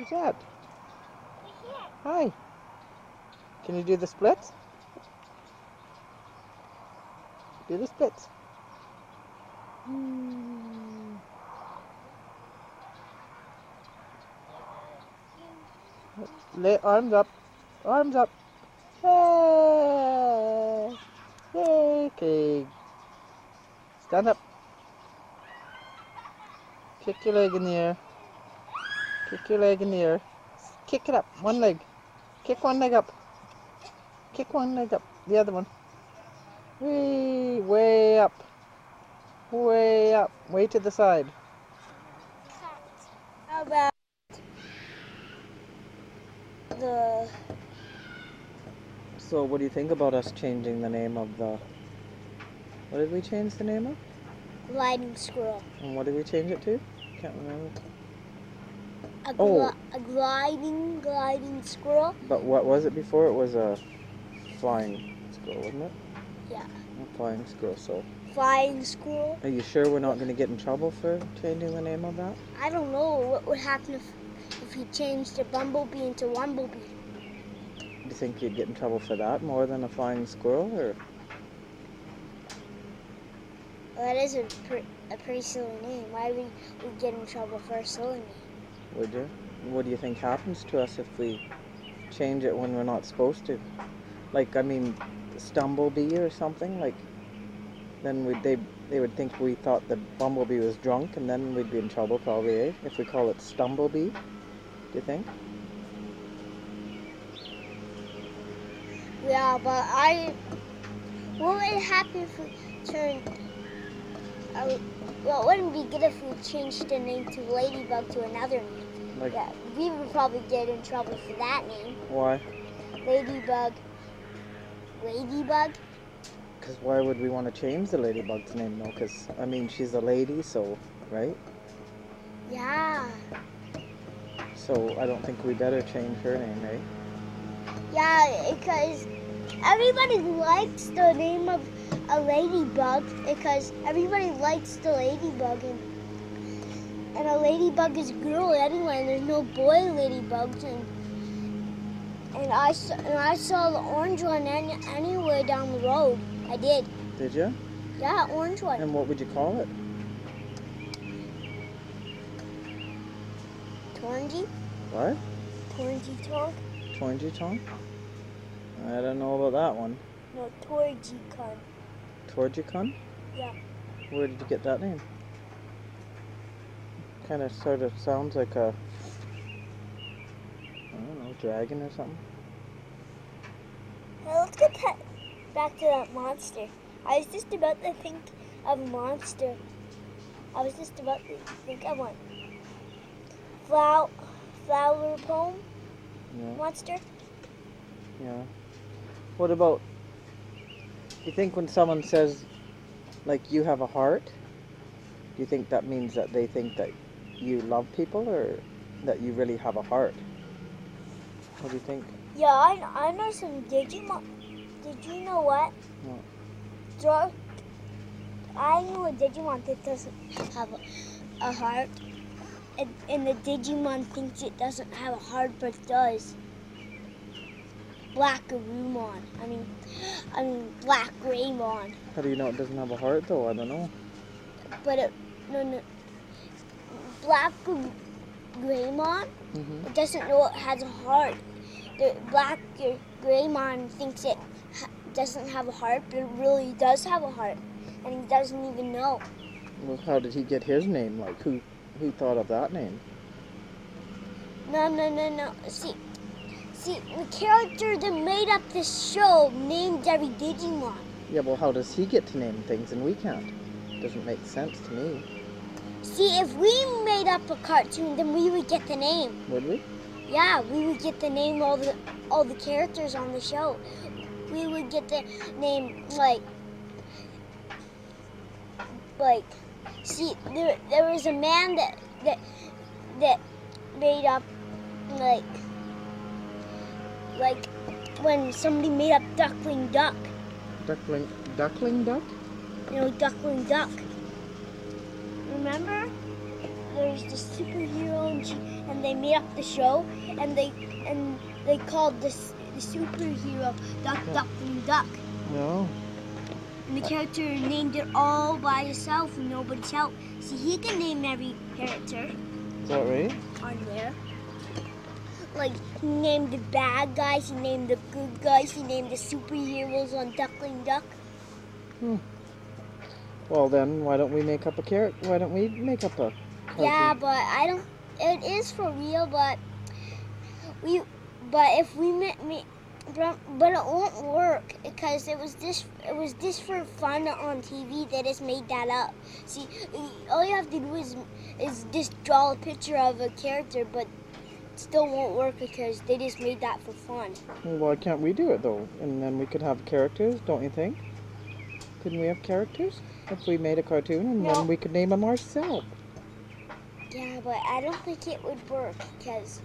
Who's that? Hi. Can you do the splits? Do the splits. Lay arms up. Arms up. Hey. Yay. Okay. Stand up. Kick your leg in the air. Kick your leg in the air. Kick it up. One leg. Kick one leg up. Kick one leg up. The other one. Way up. Way up. Way to the side. How about the... So what do you think about us changing the name of the... What did we change the name of? gliding squirrel? And what did we change it to? Can't remember. A gliding squirrel? But what was it before? It was a flying squirrel, wasn't it? Yeah. A flying squirrel, so... Flying squirrel? Are you sure we're not going to get in trouble for changing the name of that? I don't know what would happen if he changed a bumblebee into Wumblebee. Do you think you'd get in trouble for that more than a flying squirrel, or...? Well, that is a pretty silly name. Why would we get in trouble for a silly name? Would you? What do you think happens to us if we change it when we're not supposed to? Like, I mean, Stumblebee or something? Like, then they would think we thought the bumblebee was drunk, and then we'd be in trouble probably, eh? If we call it Stumblebee, do you think? Yeah, but what would happen if we turned... well, it wouldn't be good if we changed the name to Ladybug to another name. Like, yeah, we would probably get in trouble for that name. Why? Ladybug. Ladybug? Because why would we want to change the ladybug's name, though? Because, I mean, she's a lady, so, right? Yeah. So I don't think we better change her name, right? Yeah, because everybody likes the name of a ladybug, because everybody likes the ladybug, and a ladybug is a girl anyway, and there's no boy ladybugs, and I saw the orange one anyway down the road. I did. Did you? Yeah, orange one. And what would you call it? Torngy? What? Torngy Tong? Torngy Tong? I don't know about that one. No, Torgy Con. Torjicon? Yeah. Where did you get that name? Kind of sort of sounds like a, I don't know, dragon or something. Now let's get back to that monster. I was just about to think of a monster. I was just about to think of one. Flower poem monster. Yeah. What about, you think when someone says, like, you have a heart, do you think that means that they think that you love people, or that you really have a heart? What do you think? Yeah, I know some Digimon. Did you know what? What? I know a Digimon that doesn't have a heart, and the Digimon thinks it doesn't have a heart, but it does. Black Greymon. I mean Black Greymon. How do you know it doesn't have a heart, though? I don't know. But no. Black Greymon, it doesn't know it has a heart. The Black Greymon thinks it doesn't have a heart, but it really does have a heart, and he doesn't even know. Well, how did he get his name? Like, who thought of that name? No. See, the character that made up this show named every Digimon. Yeah, well, how does he get to name things and we can't? Doesn't make sense to me. See, if we made up a cartoon, then we would get the name. Would we? Yeah, we would get the name of all the characters on the show. We would get the name, like see, there was a man that made up, like when somebody made up Duckling Duck. Duckling Duck? You know, Duckling Duck. Remember? there's this superhero and they made up the show and they called the superhero Duck Duck and Duck. No. And the character named it all by himself with nobody's help. See, he can name every character Is that right? on there. Like, he named the bad guys, he named the good guys, he named the superheroes on Duckling Duck. Well then, why don't we make up a character? Why don't we make up a cartoon? Yeah, but I don't. It is for real, but if we but it won't work because it was this for fun on TV. They just made that up. See, all you have to do is just draw a picture of a character, but it still won't work because they just made that for fun. Well, why can't we do it though? And then we could have characters, don't you think? Couldn't we have characters if we made a cartoon and then we could name them ourselves? Yeah, but I don't think it would work because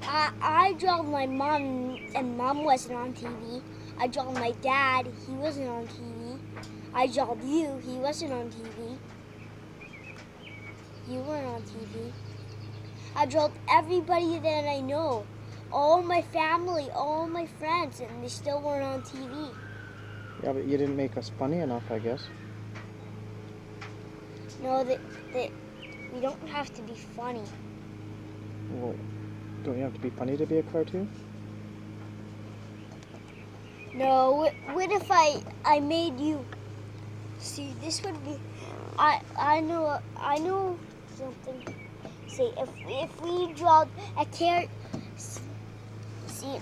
I draw my mom and mom wasn't on TV. I draw my dad, he wasn't on TV. I draw you, he wasn't on TV. You weren't on TV. I drew everybody that I know, all my family, all my friends, and they still weren't on TV. Yeah, but you didn't make us funny enough, I guess. No, we don't have to be funny. Well, don't you have to be funny to be a cartoon? No, what if I made you? See, this would be. I know something. See, if we draw a character. See,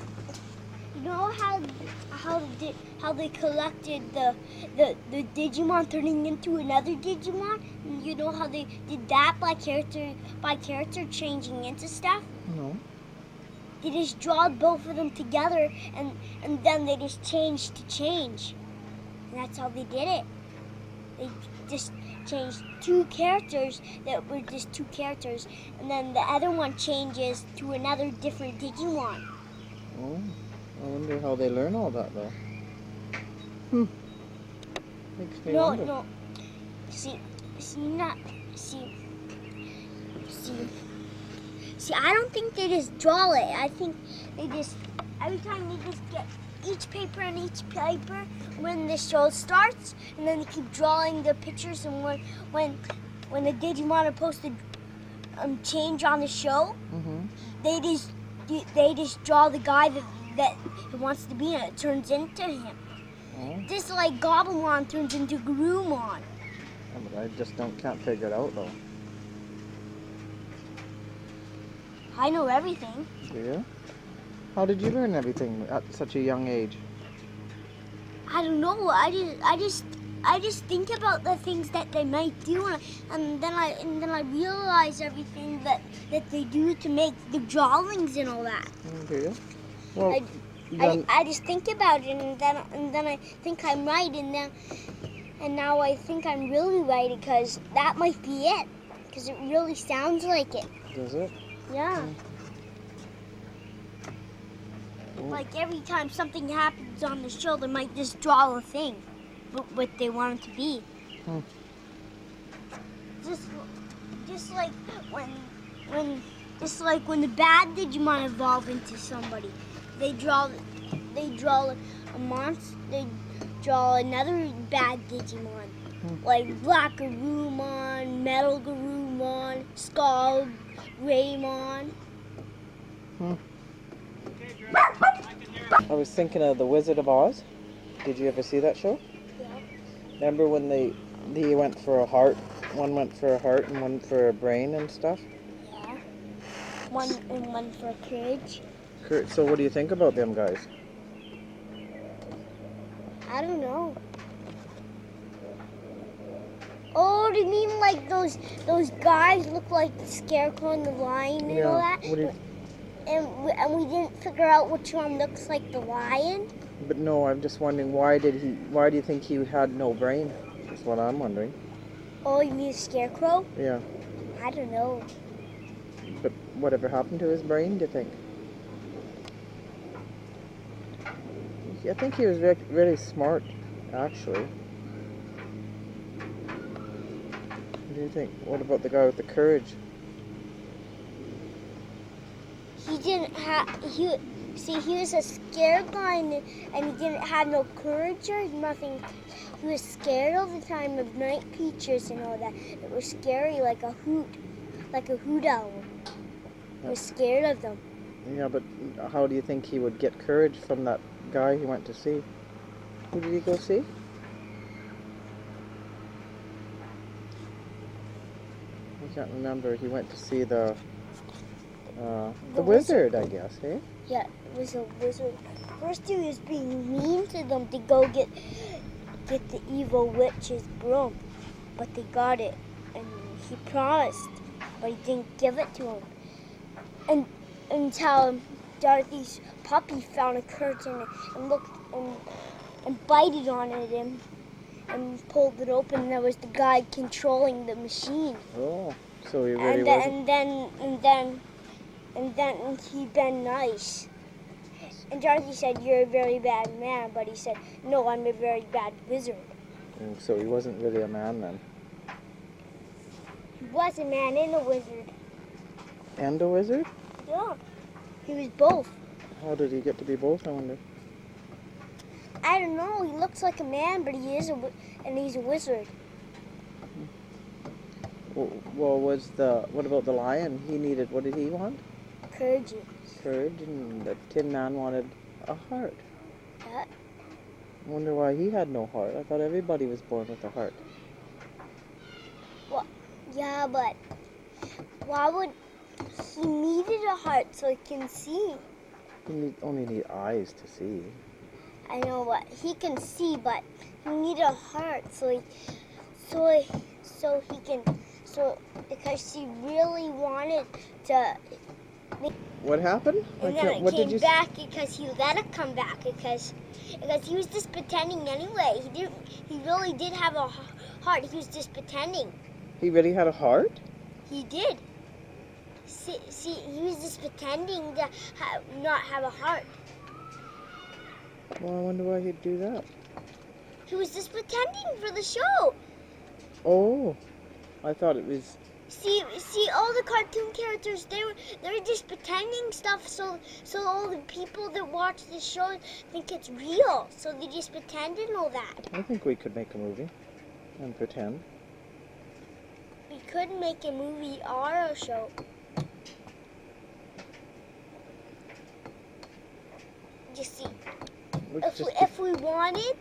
you know how they collected the Digimon turning into another Digimon? You know how they did that by character changing into stuff? No. They just draw both of them together and then they just changed to change. And that's how they did it. They just changed two characters that were just two characters, and then the other one changes to another different Digimon. Oh, I wonder how they learn all that though. Makes me wonder. No. See, I don't think they just draw it. I think they just, every time they just get each paper and each paper when the show starts, and then they keep drawing the pictures, and when the Digimon are supposed to change on the show, they just draw the guy that wants to be in it, turns into him. Oh. Just like Goblimon turns into Garurumon. Oh, but I just can't figure it out though. I know everything. Do you? How did you learn everything at such a young age? I don't know. I just think about the things that they might do, and then I realize everything that they do to make the drawings and all that. Do you? Well, I just think about it, and then I think I'm right, and now I think I'm really right because that might be it, because it really sounds like it. does it? Yeah. Like every time something happens on the show, they might just draw a thing, what they want it to be. Just like when the bad Digimon evolve into somebody, they draw a monster. They draw another bad Digimon, like Black Garurumon, Metal Garurumon, Skull Greymon. I was thinking of The Wizard of Oz. Did you ever see that show? Yeah. Remember when they went for a heart? One went for a heart and one for a brain and stuff? Yeah. One for courage. So what do you think about them guys? I don't know. Oh, do you mean like those guys look like the Scarecrow and the Lion and all that? And we didn't figure out which one looks like the lion? But no, I'm just wondering why do you think he had no brain? That's what I'm wondering. Oh, you mean Scarecrow? Yeah. I don't know. But whatever happened to his brain, do you think? I think he was really smart, actually. What do you think? What about the guy with the courage? didn't have, he was a scared guy and he didn't have no courage or nothing. He was scared all the time of night creatures and all that. It was scary like a hoot owl. He was scared of them. Yeah, but how do you think he would get courage from that guy he went to see? Who did he go see? I can't remember. He went to see the wizard, I guess, eh? Yeah, it was a wizard. First he was being mean to them to go get the evil witch's broom, but they got it, and he promised, but he didn't give it to him. And until Dorothy's puppy found a curtain and looked and bited on it and pulled it open, and there was the guy controlling the machine. Oh, so he really wasn't. And then he been nice. And Dorothy said, "You're a very bad man," but he said, "No, I'm a very bad wizard." So he wasn't really a man then. He was a man and a wizard. And a wizard? Yeah, he was both. How did he get to be both, I wonder? I don't know. He looks like a man, but he's a wizard. Well, what about the lion? What did he want? Courage. Courage, and the Tin Man wanted a heart. Yeah. I wonder why he had no heart. I thought everybody was born with a heart. Well, yeah, but why would he needed a heart so he can see? You only need eyes to see. I know what he can see, but he needed a heart because he really wanted to. What happened? And then it came back because he let it come back because he was just pretending anyway. He really did have a heart. He was just pretending. He really had a heart? He did. See, he was just pretending to not have a heart. Well, I wonder why he'd do that. He was just pretending for the show. Oh, I thought it was. See, all the cartoon characters, they were just pretending stuff so all the people that watch the show think it's real. So they just pretend and all that. I think we could make a movie and pretend. We could make a movie or a show. You see, if we wanted,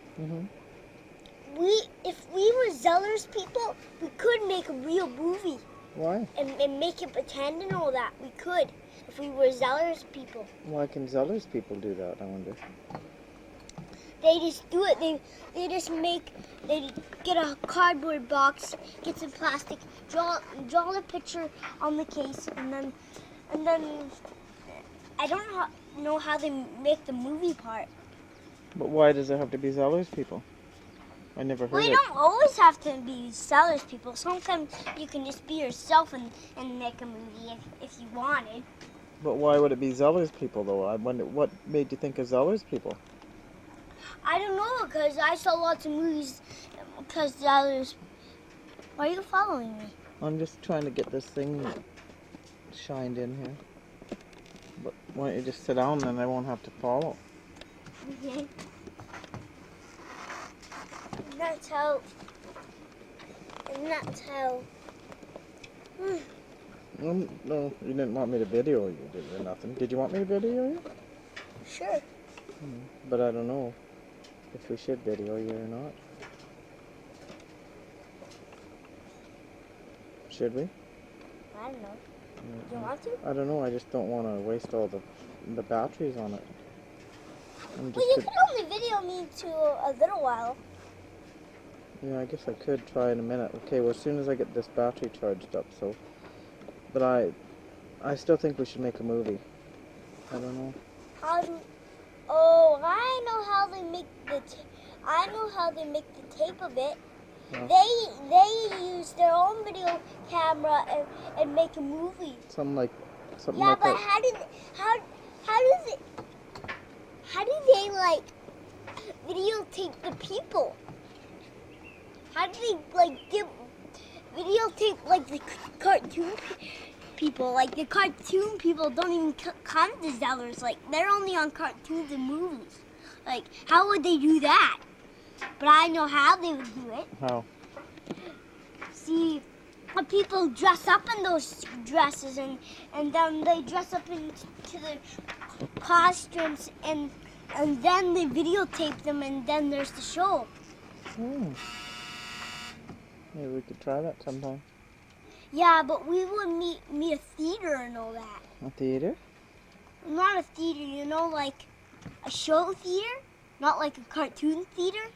if we were Zeller's people, we could make a real movie. Why? And make it pretend and all that. We could, if we were Zeller's people. Why can Zeller's people do that, I wonder? They just do it. They get a cardboard box, get some plastic, draw a picture on the case, and then I don't know how they make the movie part. But why does it have to be Zeller's people? I never heard Well, you don't always have to be Zeller's people. Sometimes you can just be yourself and make a movie if you wanted. But why would it be Zeller's people, though? I wonder what made you think of Zeller's people? I don't know, because I saw lots of movies because Zeller's... Why are you following me? I'm just trying to get this thing shined in here. But why don't you just sit down, then I won't have to follow. Okay. That's how. No, you didn't want me to video you, did you? Nothing. Did you want me to video you? Sure. But I don't know if we should video you or not. Should we? I don't know. Do you want to? I don't know. I just don't want to waste all the batteries on it. Well, you can only video me to a little while. Yeah, I guess I could try in a minute. Okay, well, as soon as I get this battery charged up, so... But I still think we should make a movie. I don't know. Oh, I know how they make the tape of it. Yeah. They use their own video camera and make a movie. Something like that. Yeah, but how do they like videotape the people? How do they like videotape like the cartoon people. Like the cartoon people don't even come to Zellers. Like they're only on cartoons and movies. Like how would they do that? But I know how they would do it. How? See, people dress up in those dresses and then they dress up into the costumes and then they videotape them and then there's the show. Maybe we could try that sometime. Yeah, but we would meet a theater and all that. A theater? Not a theater, you know, like a show theater, not like a cartoon theater.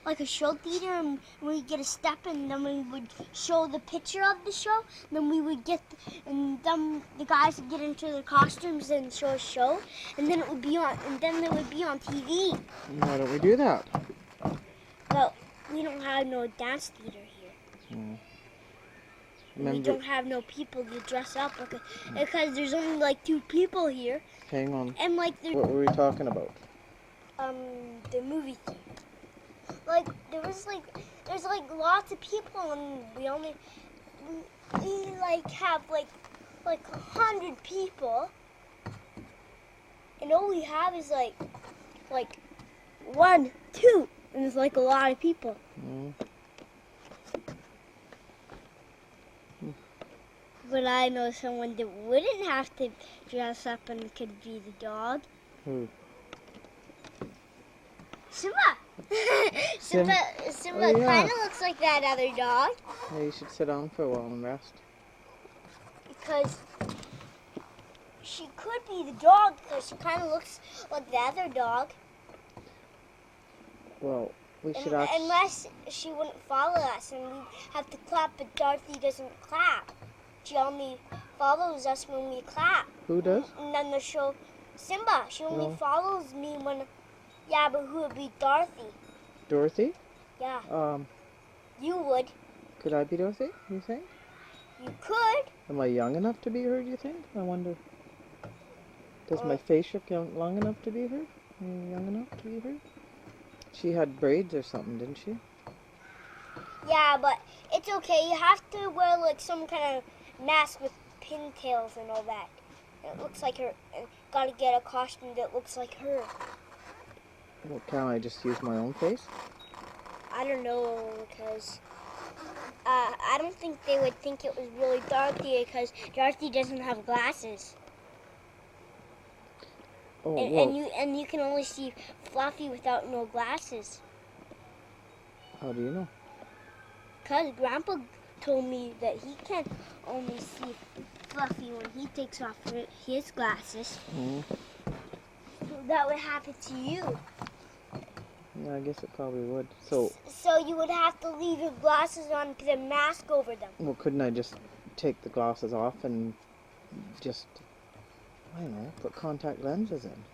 Like a show theater, and we get a step, and then we would show the picture of the show. And then we would and then the guys would get into their costumes and show a show, and then it would be on TV. Why don't we do that? But we don't have no dance theater here. We don't have no people to dress up because there's only like 2 people here. Hang on. And like What were we talking about? The movie theater. Like there's lots of people and we like have like 100 people and all we have is like 1, 2 and it's like a lot of people. But I know someone that wouldn't have to dress up and could be the dog. Who? Simba. Simba kind of looks like that other dog. Yeah, you should sit down for a while and rest. Because she could be the dog because she kind of looks like the other dog. Well, we should ask. Unless she wouldn't follow us and we have to clap, but Dorothy doesn't clap. She only follows us when we clap. Who does? And then the show, Simba, she only follows me when, yeah, but who would be Dorothy? Dorothy? Yeah. You would. Could I be Dorothy, you think? You could. Am I young enough to be her, do you think? I wonder. Does my face look long enough to be her? Young enough to be her? She had braids or something, didn't she? Yeah, but it's okay. You have to wear like some kind of mask with pintails and all that. And it looks like her. And gotta get a costume that looks like her. Well, can't I just use my own face? I don't know, because I don't think they would think it was really Dorothy because Dorothy doesn't have glasses. Oh, and you can only see Fluffy without no glasses. How do you know? Because Grandpa told me that he can only see Fluffy when he takes off his glasses. So that would happen to you. Yeah, I guess it probably would. So you would have to leave your glasses on and put a mask over them. Well, couldn't I just take the glasses off and just, I don't know, put contact lenses in?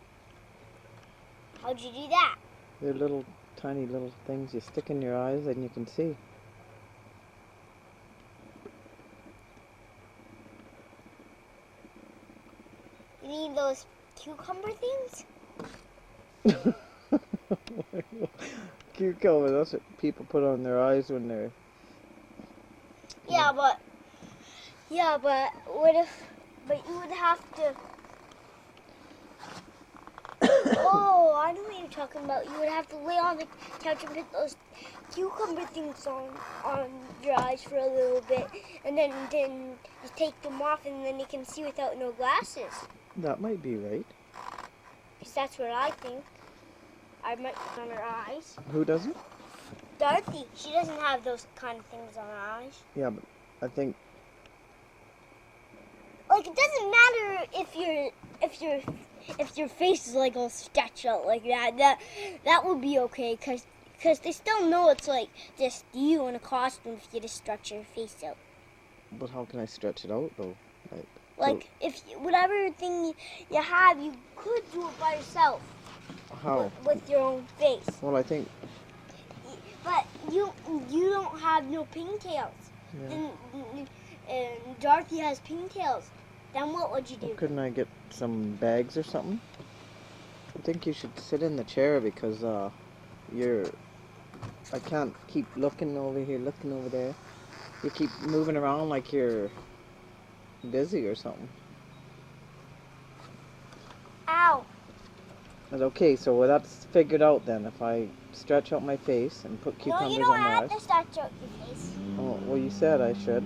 How'd you do that? They're little, tiny little things you stick in your eyes and you can see. You mean those cucumber things? Cucumber, that's what people put on their eyes when they're... Yeah, but what if, but you would have to, oh, I know what you're talking about. You would have to lay on the couch and put those cucumber things on your eyes for a little bit, and then you take them off and then you can see without no glasses. That might be right. Because that's what I think. I might put on her eyes. Who doesn't? Dorothy, she doesn't have those kind of things on her eyes. Yeah, but I think... Like, it doesn't matter if your face is like all stretched out like that. That would be okay, cause they still know it's like just you in a costume if you just stretch your face out. But how can I stretch it out though? Like if whatever thing you have, you could do it by yourself. How? With your own face. Well, I think... But you don't have no pigtails. Yeah. And Dorothy has pigtails. Then what would you do? Well, couldn't I get some bags or something? I think you should sit in the chair because I can't keep looking over here, looking over there. You keep moving around like you're dizzy or something. Ow. But okay, so well, that's figured out then. If I stretch out my face and put No, cucumbers you don't on my have eyes. to stretch out your face. Oh, well, you said I should.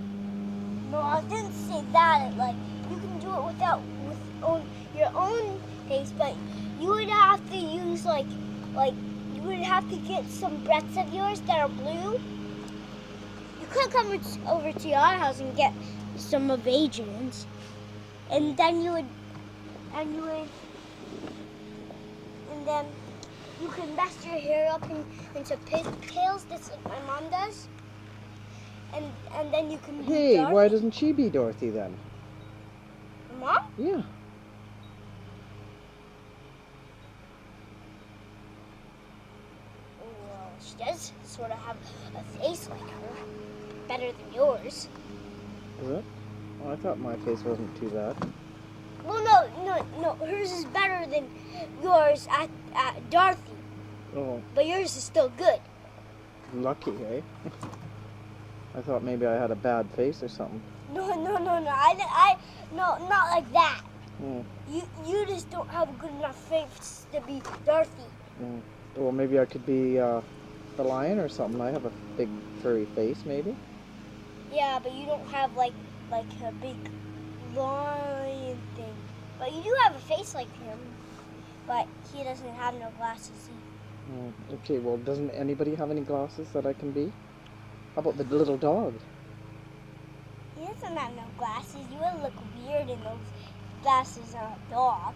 No, I didn't say that. Like, you can do it your own face, but you would have to use like you would have to get some breaths of yours that are blue. You could come over to our house and get some of Adrian's, and then and then you can mess your hair up into pigtails. That's what my mom does. And then you can be Hey, Dorothy. why doesn't she be Dorothy then? Mom? Yeah. Well, she does sort of have a face like her. Better than yours. Is it? Well, I thought my face wasn't too bad. Well, no. Hers is better than yours at Dorothy. Oh, But yours is still good. lucky, eh? I thought maybe I had a bad face or something. No. No, not like that. Mm. You just don't have a good enough face to be Dorothy. Mm. Well, maybe I could be the lion or something. I have a big furry face, maybe. Yeah, but you don't have like a big lion thing. But you do have a face like him. But he doesn't have no glasses either. Mm. Okay, well, doesn't anybody have any glasses that I can be? How about the little dog? He doesn't have no glasses. You would look weird in those glasses on a dog.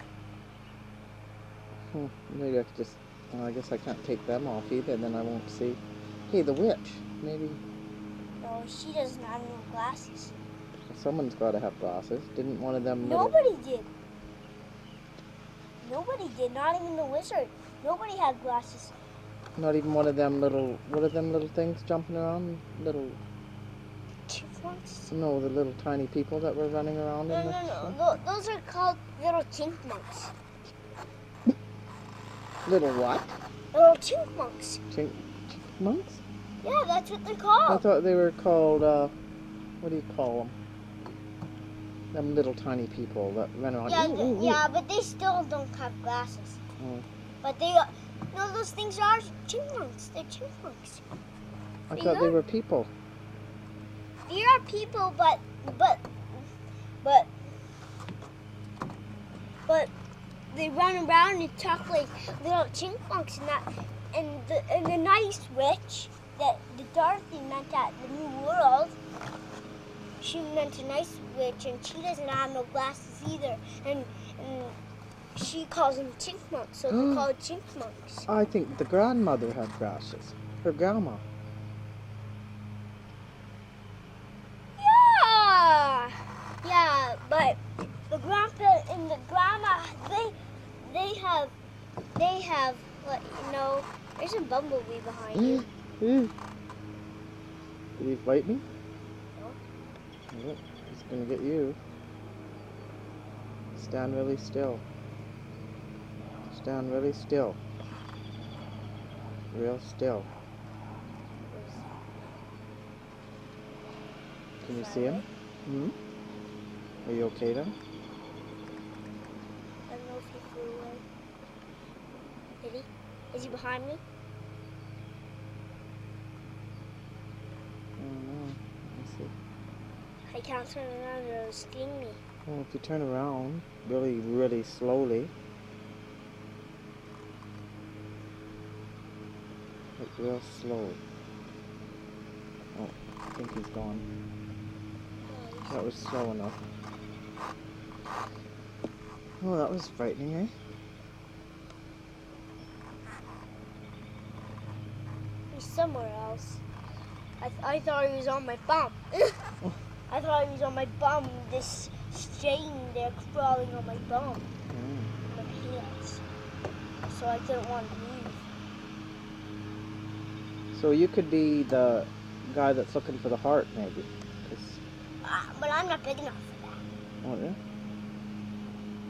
Maybe I could just, well, I guess I can't take them off either, then I won't see. Hey, the witch, maybe No, she doesn't have no glasses. someone's got to have glasses. Didn't one of them little... Nobody did. Nobody did, not even the wizard. Nobody had glasses. Not even one of them little, what are them little things jumping around? Little, Chipmunks? no, the little tiny people that were running around in the... No. Those are called little chipmunks. Little what? Little chipmunks. Chipmunks? Yeah, that's what they're I called. thought they were called, what do you call them? Them little tiny people that run around. Yeah, but they still don't have glasses. Mm. But they, no, those things are chipmunks. They're chipmunks. I thought they were people. They are people, but they run around and talk like little chipmunks and that. And the nice witch that the Dorothy met at the New World, she meant a nice witch, and she doesn't have no glasses either. And she calls them chipmunks, so they're called chipmunks. I think the grandmother had glasses. Her grandma. Yeah, but the grandpa and the grandma, they have, what, there's a bumblebee behind you. Did he fight me? No. Nope. He's gonna get you. Stand really still. Stand really still. Real still. Can you see him? Hmm? Are you okay then? I don't know if he flew away. Did he? Is he behind me? I don't know. Let me see. I can't turn around or it'll sting me. Well, if you turn around really, really slowly, like real slow. Oh, I think he's gone. That was slow enough. Oh, that was frightening, eh? He's somewhere else. I thought he was on my bum. I thought he was on my bum, this stain there crawling on my bum. My pants. So I didn't want to leave. So you could be the guy that's looking for the heart, maybe. But I'm not big enough for that. Oh, yeah?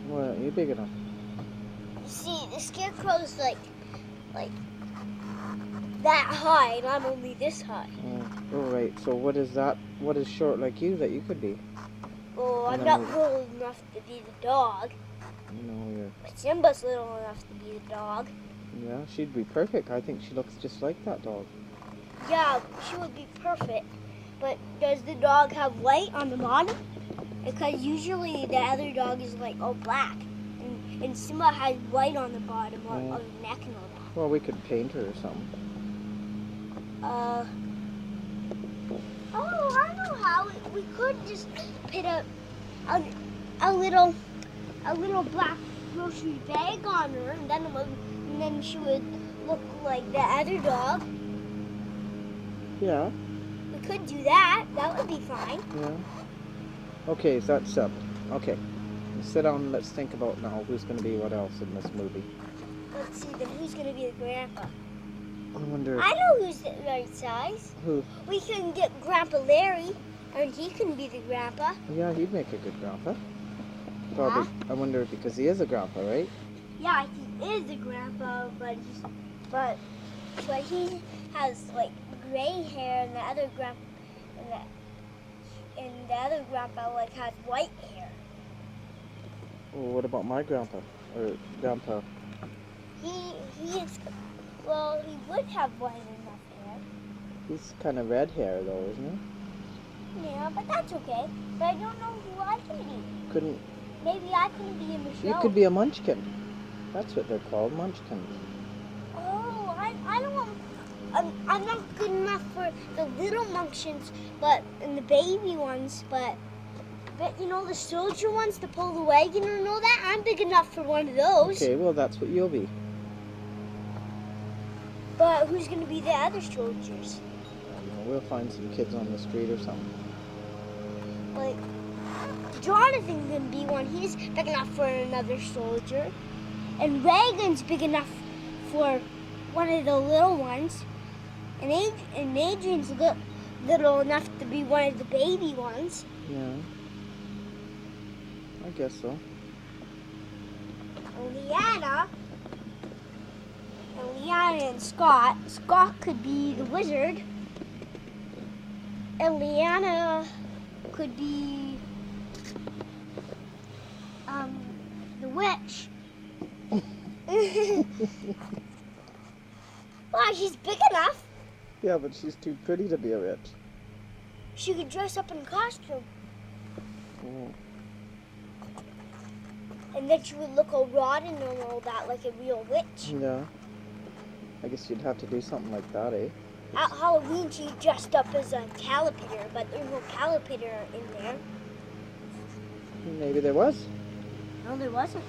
Well, you're big enough. You see, the scarecrow's like that high, and I'm only this high. Oh, right. So what is that? What is short like you that you could be? Oh, And I'm then not little enough to be the dog. No, you're. But Simba's little enough to be the dog. Yeah, she'd be perfect. I think she looks just like that dog. Yeah, she would be perfect. But does the dog have white on the bottom? Because usually the other dog is like all black. And Simba has white on the bottom or on the neck and all that. Well, we could paint her or something. Oh, I know how. We could just put a little black grocery bag on her, and then she would look like the other dog. Yeah. We could do that. That would be fine. Yeah. Okay, so that's up. Okay. Sit down and let's think about now who's going to be what else in this movie. Let's see, then who's going to be the grandpa? I wonder. I know who's the right size. Who? We can get Grandpa Larry, and he can be the grandpa. Yeah, he'd make a good grandpa. Probably. I wonder because he is a grandpa, right? Yeah, he is a grandpa, but he has like gray hair, and the other grandpa like has white hair. Well, what about my grandpa? Or grandpa? He would have white enough hair. He's kind of red hair though, isn't he? Yeah, but that's okay. But I don't know who I can be. Couldn't. Maybe I can be in the show. You could be a munchkin. That's what they're called, munchkins. Oh, I don't want. I'm not good enough for the little munchkins, and the baby ones, but you know the soldier ones to pull the wagon and all that. I'm big enough for one of those. Okay, well that's what you'll be. But who's going to be the other soldiers? I don't know, we'll find some kids on the street or something. Like Jonathan's going to be one. He's big enough for another soldier, and Reagan's big enough for one of the little ones, and Adrian's little enough to be one of the baby ones. Yeah. I guess so. Leanna and Scott. Scott could be the wizard, and Leanna could be the witch. Well, she's big enough. Yeah, but she's too pretty to be a witch. She could dress up in costume. Oh. And then she would look all rotten and all that like a real witch. Yeah. I guess you'd have to do something like that, eh? At Halloween, she dressed up as a caterpillar, but there's no caterpillar in there. Maybe there was. No, there wasn't.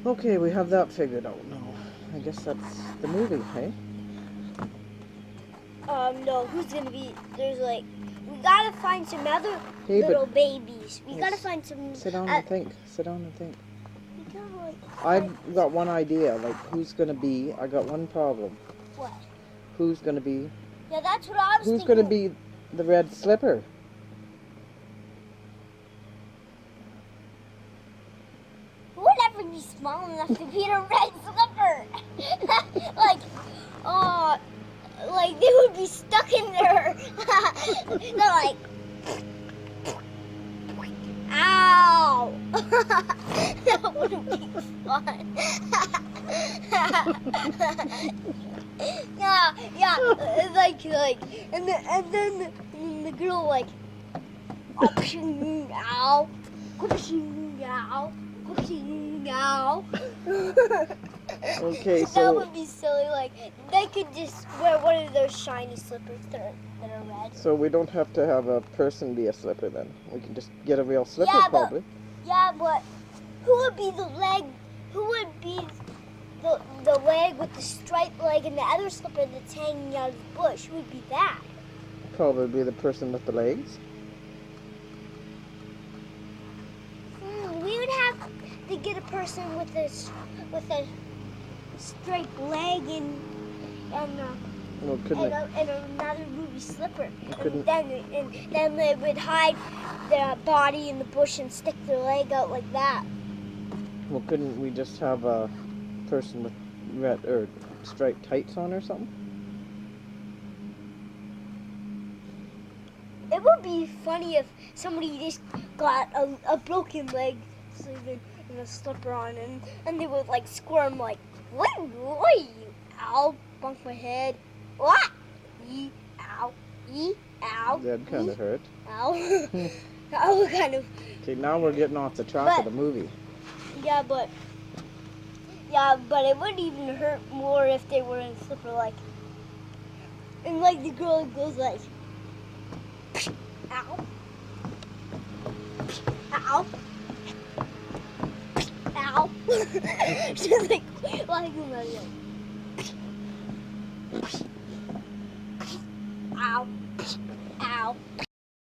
Okay, we have that figured out now. I guess that's the movie, hey? No, who's gonna be? There's like, we gotta find some other little babies. We gotta find some. Sit down and think. Sit down and think. We gotta, like, I've got one idea, like who's gonna be. I got one problem. What? Who's gonna be? Yeah, that's what I was Who's thinking. gonna be the red slipper? Who would ever be small enough to be a red slipper? Like they would be stuck in there. They're like, ow! That wouldn't be fun. Yeah, like, and then the girl like, ow, ow. Now. Okay, That so would be silly. Like they could just wear one of those shiny slippers that are red. so we don't have to have a person be a slipper then. We can just get a real slipper probably. But who would be the leg? Who would be the leg with the striped leg and the other slipper that's hanging out of the bush? Who would be that? Probably the person with the legs. We would have to get a person with a striped leg and Well, couldn't it? and another ruby slipper. Couldn't- And then they would hide their body in the bush and stick their leg out like that. Well, couldn't we just have a person with red or striped tights on or something? would be funny if somebody just got a broken leg, sleeping in a slipper on, and they would like squirm like, what? Ow, bonk my head. What? Ow, ow. That'd kind of hurt. Ow. Ow, kind of. Okay, now we're getting off the track of the movie. Yeah, but it would even hurt more if they were in a slipper, like, and like the girl goes like, ow, ow, ow. She's like,